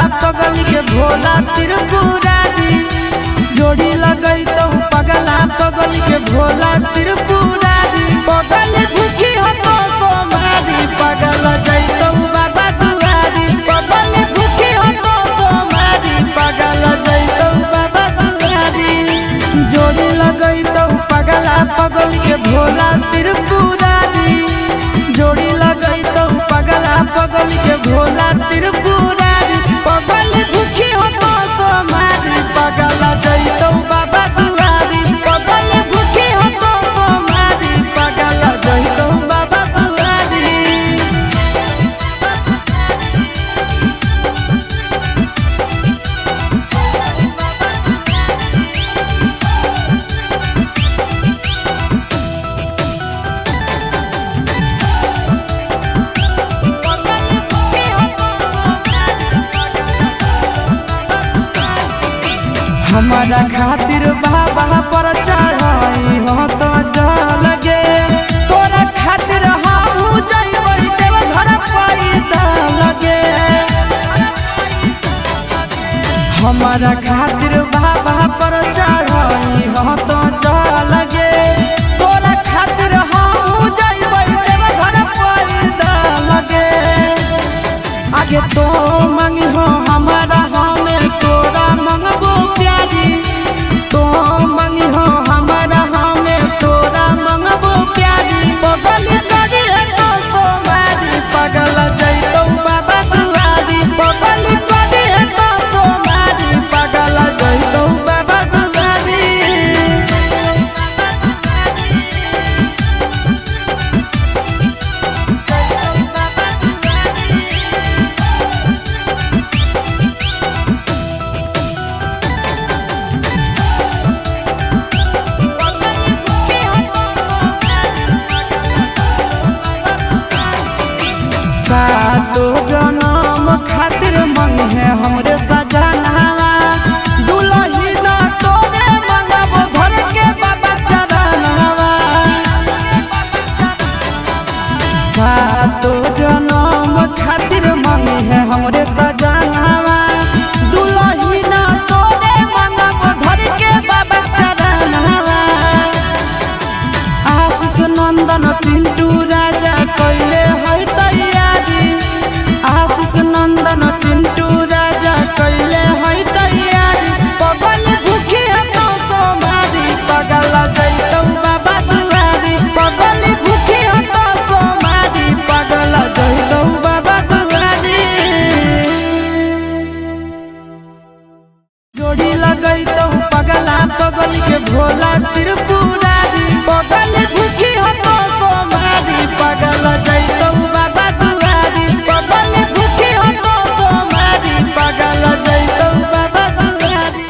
पगल के भोला त्रिपुरारी जोड़ी लगई तो पगला पगल के भोला त्रिपुरारी पगल भूखी हो तो सोमारी पगल जैतो बाबा दुआरी पगल भूखी हो तो सोमारी पगल जैतो बाबा दुआरी जोड़ी लगई तो पगला पगल के भोला त्रिपुरारी जोड़ी लगई तो पगला पगल के भोला त्रिपुरारी पगल भूखी हो तो सोमारी पगल जैतो बाबा दुआरी पगल भूखी हो तो सोमारी पगल जैतो बाबा दुआरी। हमारा खातिर बाबा पर चढ़ाई हो तो लगे तोरा खातिर हम जइबै देव घर पैदा लगे हमारा खातिर बाबा पर चढ़ाई हो तो